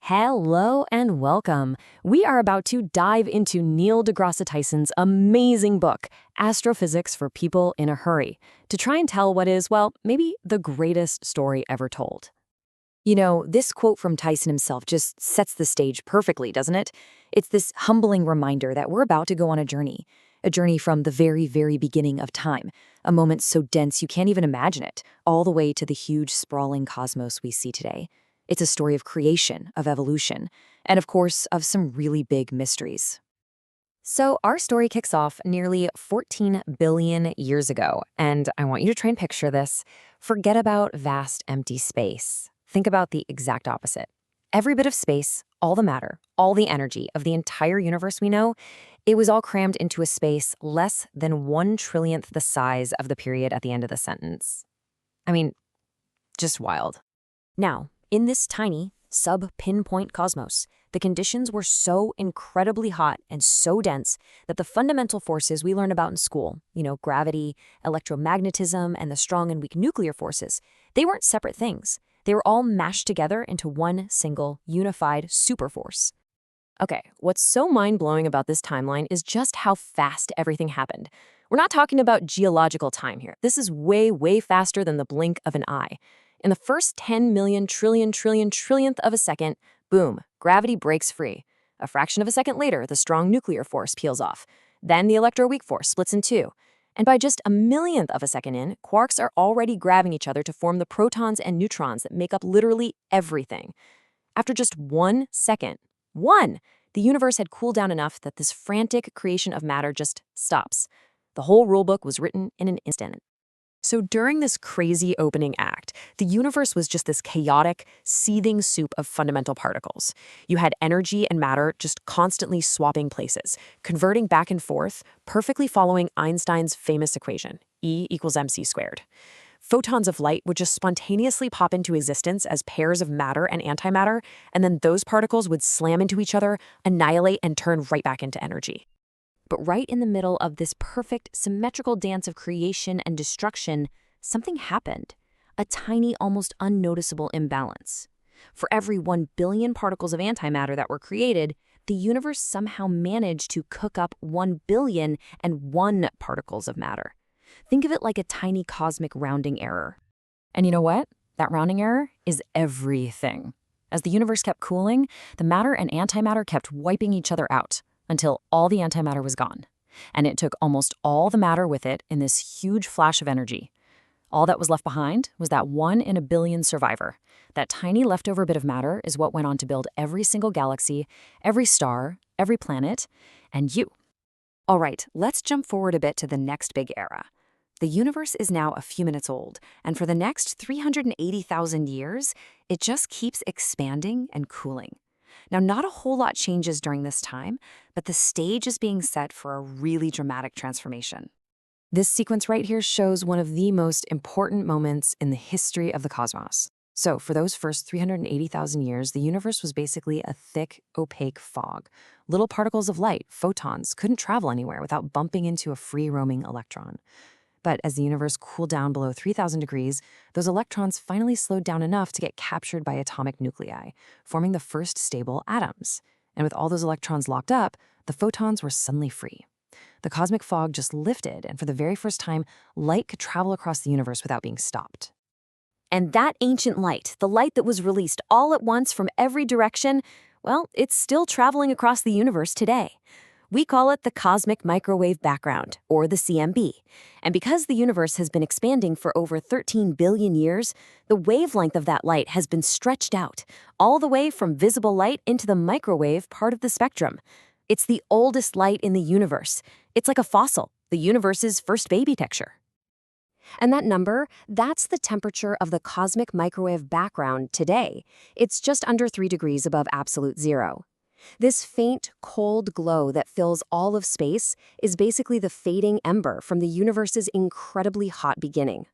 Hello and welcome. We are about to dive into Neil deGrasse Tyson's amazing book, Astrophysics for People in a Hurry, to try and tell what is, well, maybe the greatest story ever told. You know, this quote from Tyson himself just sets the stage perfectly, doesn't it? It's this humbling reminder that we're about to go on a journey from the very, very beginning of time, a moment so dense you can't even imagine it, all the way to the huge, sprawling cosmos we see today. It's a story of creation, of evolution, and of course, of some really big mysteries. So, our story kicks off nearly 14 billion years ago, and I want you to try and picture this. Forget about vast, empty space. Think about the exact opposite. Every bit of space, all the matter, all the energy of the entire universe we know, it was all crammed into a space less than 1/trillionth the size of the period at the end of the sentence. I mean, just wild. Now, in this tiny, sub-pinpoint cosmos, the conditions were so incredibly hot and so dense that the fundamental forces we learn about in school, gravity, electromagnetism, and the strong and weak nuclear forces, they weren't separate things. They were all mashed together into one single, unified superforce. Okay, what's so mind-blowing about this timeline is just how fast everything happened. We're not talking about geological time here. This is way, way faster than the blink of an eye. In the first 10 million trillionth of a second, boom, gravity breaks free. A fraction of a second later, the strong nuclear force peels off. Then the electroweak force splits in two. And by just a millionth of a second in, quarks are already grabbing each other to form the protons and neutrons that make up literally everything. After just 1 second, the universe had cooled down enough that this frantic creation of matter just stops. The whole rulebook was written in an instant. So during this crazy opening act, the universe was just this chaotic, seething soup of fundamental particles. You had energy and matter just constantly swapping places, converting back and forth, perfectly following Einstein's famous equation, E equals mc squared. Photons of light would just spontaneously pop into existence as pairs of matter and antimatter, and then those particles would slam into each other, annihilate, and turn right back into energy. But right in the middle of this perfect, symmetrical dance of creation and destruction, something happened. A tiny, almost unnoticeable imbalance. For every 1 billion particles of antimatter that were created, the universe somehow managed to cook up 1,000,000,001 particles of matter. Think of it like a tiny cosmic rounding error. And you know what? That rounding error is everything. As the universe kept cooling, the matter and antimatter kept wiping each other out, until all the antimatter was gone. And it took almost all the matter with it in this huge flash of energy. All that was left behind was that 1 in a billion survivor. That tiny leftover bit of matter is what went on to build every single galaxy, every star, every planet, and you. All right, let's jump forward a bit to the next big era. The universe is now a few minutes old, and for the next 380,000 years, it just keeps expanding and cooling. Now, not a whole lot changes during this time, but the stage is being set for a really dramatic transformation. This sequence right here shows one of the most important moments in the history of the cosmos. So, for those first 380,000 years, the universe was basically a thick, opaque fog. Little particles of light, photons, couldn't travel anywhere without bumping into a free-roaming electron. But as the universe cooled down below 3,000 degrees, those electrons finally slowed down enough to get captured by atomic nuclei, forming the first stable atoms. And with all those electrons locked up, the photons were suddenly free. The cosmic fog just lifted, and for the very first time, light could travel across the universe without being stopped. And that ancient light, the light that was released all at once from every direction, well, it's still traveling across the universe today. We call it the cosmic microwave background, or the CMB. And because the universe has been expanding for over 13 billion years, the wavelength of that light has been stretched out, all the way from visible light into the microwave part of the spectrum. It's the oldest light in the universe. It's like a fossil, the universe's first baby picture. And that number, that's the temperature of the cosmic microwave background today. It's just under 3 degrees above absolute zero. This faint, cold glow that fills all of space is basically the fading ember from the universe's incredibly hot beginning.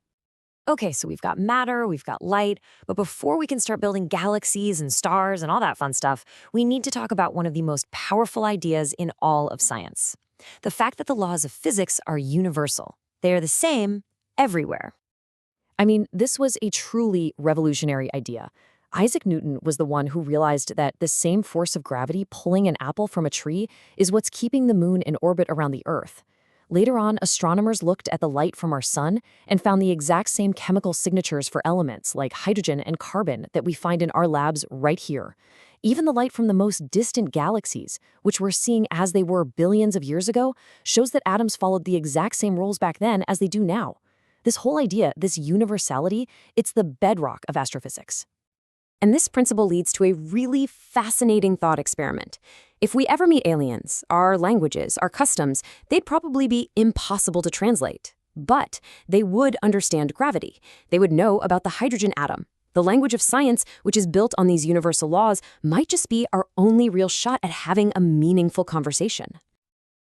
Okay, so we've got matter, we've got light, but before we can start building galaxies and stars and all that fun stuff, we need to talk about one of the most powerful ideas in all of science. The fact that the laws of physics are universal. They are the same everywhere. I mean, this was a truly revolutionary idea. Isaac Newton was the one who realized that the same force of gravity pulling an apple from a tree is what's keeping the moon in orbit around the Earth. Later on, astronomers looked at the light from our sun and found the exact same chemical signatures for elements like hydrogen and carbon that we find in our labs right here. Even the light from the most distant galaxies, which we're seeing as they were billions of years ago, shows that atoms followed the exact same rules back then as they do now. This whole idea, this universality, it's the bedrock of astrophysics. And this principle leads to a really fascinating thought experiment. If we ever meet aliens, our languages, our customs, they'd probably be impossible to translate. But they would understand gravity. They would know about the hydrogen atom. The language of science, which is built on these universal laws, might just be our only real shot at having a meaningful conversation.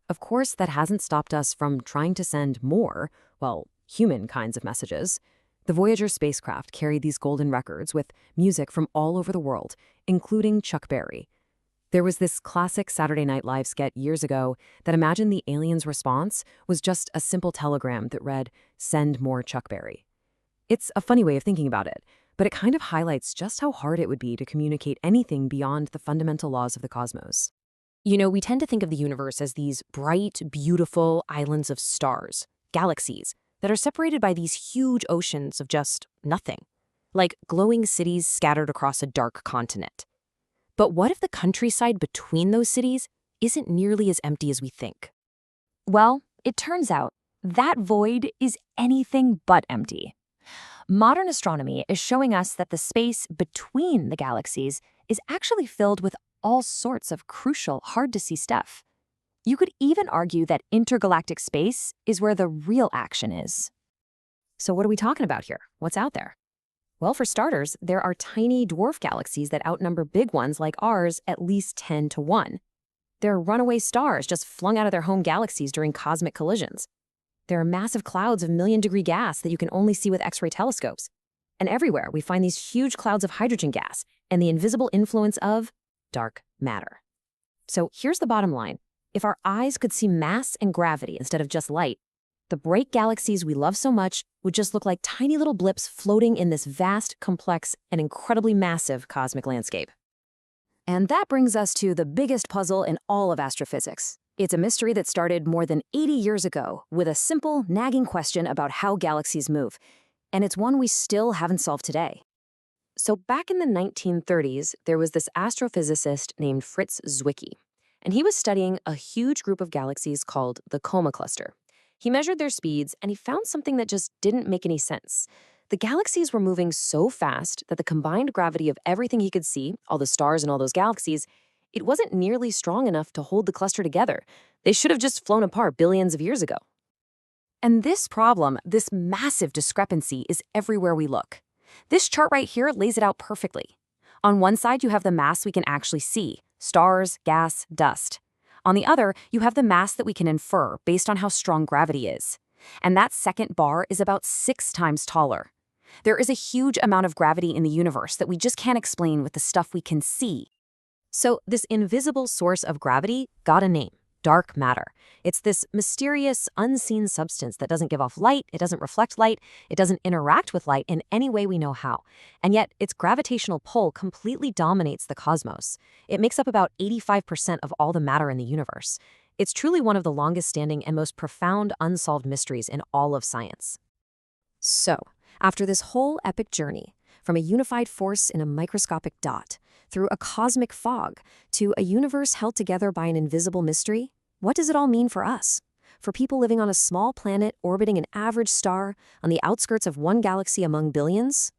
Of course, that hasn't stopped us from trying to send more, well, human kinds of messages. The Voyager spacecraft carried these golden records with music from all over the world, including Chuck Berry. There was this classic Saturday Night Live sketch years ago that imagined the aliens' response was just a simple telegram that read, "Send more Chuck Berry." It's a funny way of thinking about it, but it kind of highlights just how hard it would be to communicate anything beyond the fundamental laws of the cosmos. You know, we tend to think of the universe as these bright, beautiful islands of stars, galaxies, that are separated by these huge oceans of just nothing, like glowing cities scattered across a dark continent. But what if the countryside between those cities isn't nearly as empty as we think? Well, it turns out that void is anything but empty. Modern astronomy is showing us that the space between the galaxies is actually filled with all sorts of crucial, hard-to-see stuff. You could even argue that intergalactic space is where the real action is. So what are we talking about here? What's out there? Well, for starters, there are tiny dwarf galaxies that outnumber big ones like ours at least 10 to 1. There are runaway stars just flung out of their home galaxies during cosmic collisions. There are massive clouds of million-degree gas that you can only see with X-ray telescopes. And everywhere, we find these huge clouds of hydrogen gas and the invisible influence of dark matter. So here's the bottom line. If our eyes could see mass and gravity instead of just light, the bright galaxies we love so much would just look like tiny little blips floating in this vast, complex, and incredibly massive cosmic landscape. And that brings us to the biggest puzzle in all of astrophysics. It's a mystery that started more than 80 years ago with a simple, nagging question about how galaxies move. And it's one we still haven't solved today. So back in the 1930s, there was this astrophysicist named Fritz Zwicky. And he was studying a huge group of galaxies called the Coma Cluster. He measured their speeds, and he found something that just didn't make any sense. The galaxies were moving so fast that the combined gravity of everything he could see, all the stars and all those galaxies, it wasn't nearly strong enough to hold the cluster together. They should have just flown apart billions of years ago. And this problem, this massive discrepancy, is everywhere we look. This chart right here lays it out perfectly. On one side, you have the mass we can actually see, stars, gas, dust. On the other, you have the mass that we can infer based on how strong gravity is. And that second bar is about 6 times taller. There is a huge amount of gravity in the universe that we just can't explain with the stuff we can see. So this invisible source of gravity got a name, dark matter. It's this mysterious, unseen substance that doesn't give off light, it doesn't reflect light, it doesn't interact with light in any way we know how. And yet, its gravitational pull completely dominates the cosmos. It makes up about 85% of all the matter in the universe. It's truly one of the longest-standing and most profound unsolved mysteries in all of science. So, after this whole epic journey, from a unified force in a microscopic dot, through a cosmic fog, to a universe held together by an invisible mystery, what does it all mean for us? For people living on a small planet orbiting an average star on the outskirts of one galaxy among billions?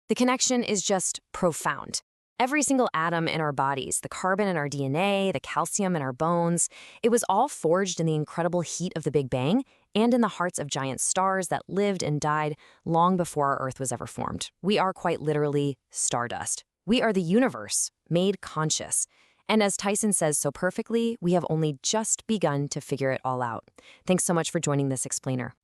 The connection is just profound. Every single atom in our bodies, the carbon in our DNA, the calcium in our bones, it was all forged in the incredible heat of the Big Bang and in the hearts of giant stars that lived and died long before our Earth was ever formed. We are quite literally stardust. We are the universe, made conscious. And as Tyson says so perfectly, we have only just begun to figure it all out. Thanks so much for joining this explainer.